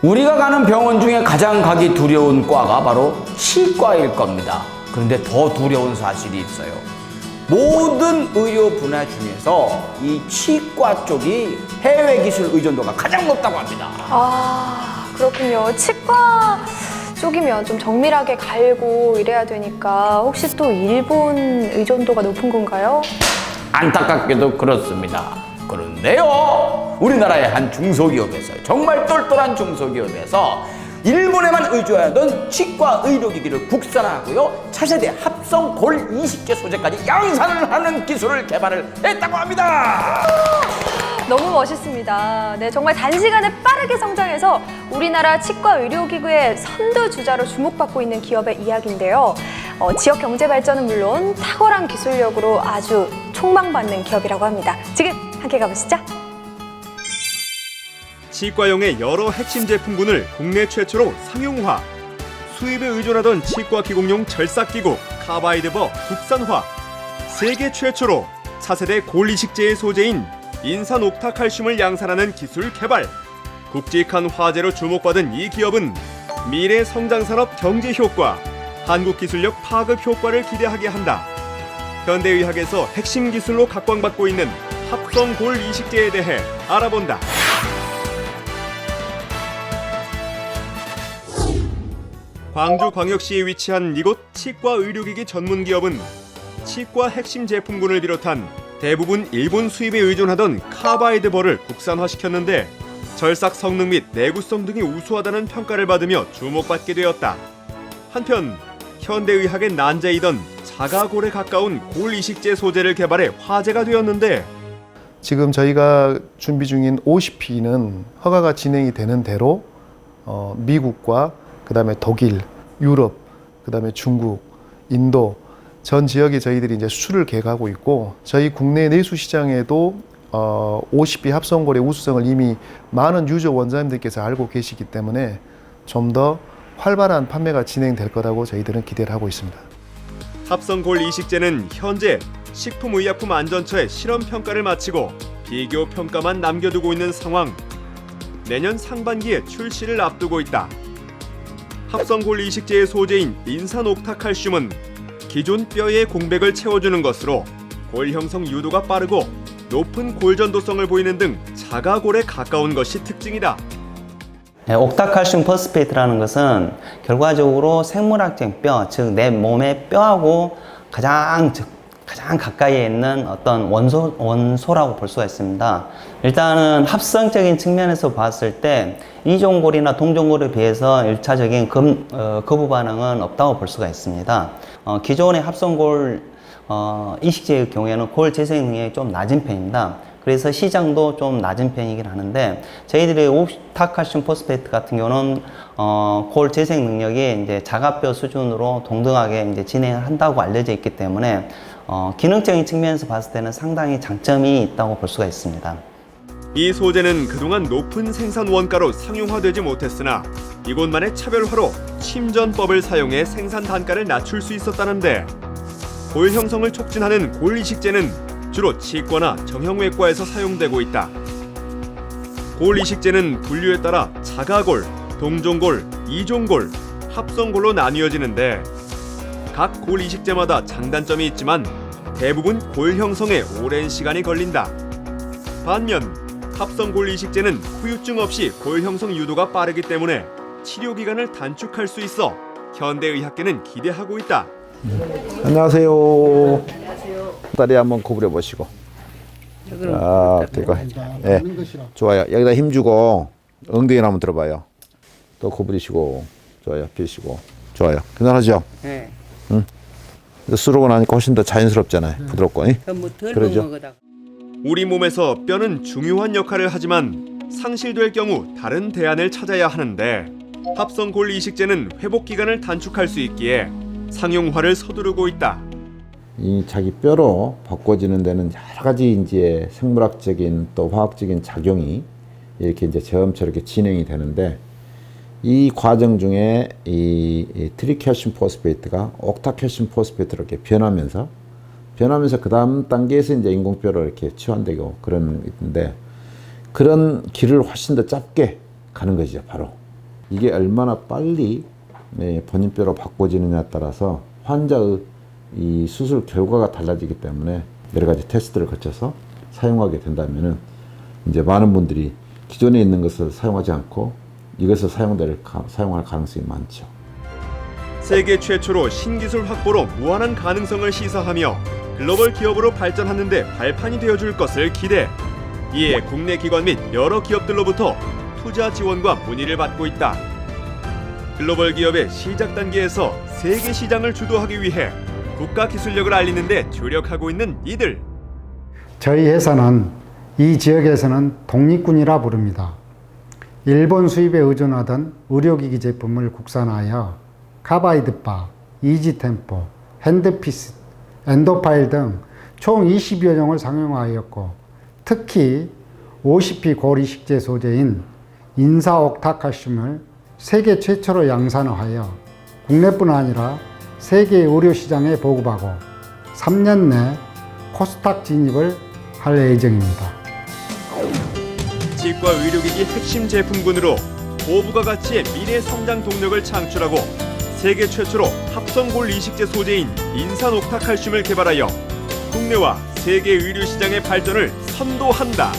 우리가 가는 병원 중에 가장 가기 두려운 과가 바로 치과일 겁니다. 그런데 더 두려운 사실이 있어요. 모든 의료 분야 중에서 이 치과 쪽이 해외 기술 의존도가 가장 높다고 합니다. 아, 그렇군요. 치과 쪽이면 좀 정밀하게 갈고 이래야 되니까 혹시 또 일본 의존도가 높은 건가요? 안타깝게도 그렇습니다. 그런데요, 우리나라의 한 중소기업에서, 정말 똘똘한 중소기업에서 일본에만 의존하던 치과 의료기기를 국산화하고요, 차세대 합성 골 이식제 소재까지 양산을 하는 기술을 개발을 했다고 합니다. 너무 멋있습니다. 네, 정말 단시간에 빠르게 성장해서 우리나라 치과 의료기구의 선두주자로 주목받고 있는 기업의 이야기인데요. 지역 경제 발전은 물론 탁월한 기술력으로 아주 촉망받는 기업이라고 합니다. 지금 함께 가보시죠. 치과용의 여러 핵심 제품군을 국내 최초로 상용화. 수입에 의존하던 치과 기공용 절삭기구 카바이드버 국산화. 세계 최초로 차세대 골 이식제의 소재인 인산 옥타칼슘을 양산하는 기술 개발. 굵직한 화재로 주목받은 이 기업은 미래 성장산업 경제 효과, 한국 기술력 파급 효과를 기대하게 한다. 현대의학에서 핵심 기술로 각광받고 있는 합성 골 이식제에 대해 알아본다. 광주광역시에 위치한 이곳 치과 의료기기 전문 기업은 치과 핵심 제품군을 비롯한 대부분 일본 수입에 의존하던 카바이드버를 국산화시켰는데 절삭 성능 및 내구성 등이 우수하다는 평가를 받으며 주목받게 되었다. 한편 현대의학의 난제이던 자가골에 가까운 골 이식제 소재를 개발해 화제가 되었는데, 지금 저희가 준비 중인 OCP는 허가가 진행이 되는 대로 미국과 그다음에 독일, 유럽, 그다음에 중국, 인도 전 지역에 저희들이 이제 수출을 계획하고 있고, 저희 국내 내수 시장에도 OCP 합성골의 우수성을 이미 많은 유저 원장님들께서 알고 계시기 때문에 좀 더 활발한 판매가 진행될 거라고 저희들은 기대를 하고 있습니다. 합성골 이식제는 현재 식품의약품안전처의 실험 평가를 마치고 비교 평가만 남겨두고 있는 상황. 내년 상반기에 출시를 앞두고 있다. 합성골 이식제의 소재인 인산 옥타칼슘은 기존 뼈의 공백을 채워주는 것으로 골 형성 유도가 빠르고 높은 골 전도성을 보이는 등 자가골에 가까운 것이 특징이다. 네, 옥타칼슘 포스페이트라는 것은 결과적으로 생물학적 뼈, 즉 내 몸의 뼈하고 가장 가까이에 있는 어떤 원소라고 볼 수가 있습니다. 일단은 합성적인 측면에서 봤을 때 이종골이나 동종골에 비해서 1차적인 거부 반응은 없다고 볼 수가 있습니다. 기존의 합성골 이식제의 경우에는 골 재생 능력이 좀 낮은 편입니다. 그래서 시장도 좀 낮은 편이긴 하는데, 저희들의 옥타칼슘 포스페이트 같은 경우는 골 재생 능력이 이제 자가뼈 수준으로 동등하게 이제 진행을 한다고 알려져 있기 때문에 기능적인 측면에서 봤을 때는 상당히 장점이 있다고 볼 수가 있습니다. 이 소재는 그동안 높은 생산 원가로 상용화되지 못했으나 이곳만의 차별화로 침전법을 사용해 생산 단가를 낮출 수 있었다는데, 골 형성을 촉진하는 골 이식제는 주로 치과나 정형외과에서 사용되고 있다. 골 이식제는 분류에 따라 자가골, 동종골, 이종골, 합성골로 나뉘어지는데, 각 골 이식제마다 장단점이 있지만 대부분 골 형성에 오랜 시간이 걸린다. 반면 합성골 이식제는 후유증 없이 골 형성 유도가 빠르기 때문에 치료 기간을 단축할 수 있어 현대의학계는 기대하고 있다. 안녕하세요. 다리 한번 구부려 보시고. 그리고 예, 좋아요. 여기다 힘 주고 엉덩이 한번 들어봐요. 또 구부리시고, 좋아요. 펴시고, 좋아요. 괜찮으죠? 네. 응. 쓰러고 나니까 훨씬 더 자연스럽잖아요. 부드럽고. 덜 그러죠? 먹은 거다. 우리 몸에서 뼈는 중요한 역할을 하지만 상실될 경우 다른 대안을 찾아야 하는데, 합성골 이식제는 회복 기간을 단축할 수 있기에 상용화를 서두르고 있다. 이 자기 뼈로 바꿔지는 데는 여러 가지 이제 생물학적인 또 화학적인 작용이 이렇게 이제 저음처럼 진행이 되는데, 이 과정 중에 이 트리칼슘 포스페이트가 옥타칼슘 포스페이트로 이렇게 변하면서 그 다음 단계에서 이제 인공뼈로 이렇게 치환되고 그런 있는데, 그런 길을 훨씬 더 짧게 가는 것이죠, 바로. 이게 얼마나 빨리 본인뼈로 바꿔지느냐에 따라서 환자의 이 수술 결과가 달라지기 때문에 여러 가지 테스트를 거쳐서 사용하게 된다면은 이제 많은 분들이 기존에 있는 것을 사용하지 않고 이것을 사용할 가능성이 많죠. 세계 최초로 신기술 확보로 무한한 가능성을 시사하며 글로벌 기업으로 발전하는 데 발판이 되어줄 것을 기대. 이에 국내 기관 및 여러 기업들로부터 투자 지원과 문의를 받고 있다. 글로벌 기업의 시작 단계에서 세계 시장을 주도하기 위해 국가 기술력을 알리는 데 주력하고 있는 이들. 저희 회사는 이 지역에서는 독립군이라 부릅니다. 일본 수입에 의존하던 의료기기 제품을 국산화하여 카바이드바, 이지템포, 핸드피스, 엔도파일 등 총 20여 종을 상용화하였고 특히 50P 고리식재 소재인 인사옥타칼슘을 세계 최초로 양산화하여 국내뿐 아니라 세계 의료시장에 보급하고 3년 내 코스닥 진입을 할 예정입니다. 치과 의료기기 핵심 제품군으로 고부가 가치의 미래 성장 동력을 창출하고 세계 최초로 합성골 이식제 소재인 인산옥타칼슘을 개발하여 국내와 세계 의료 시장의 발전을 선도한다.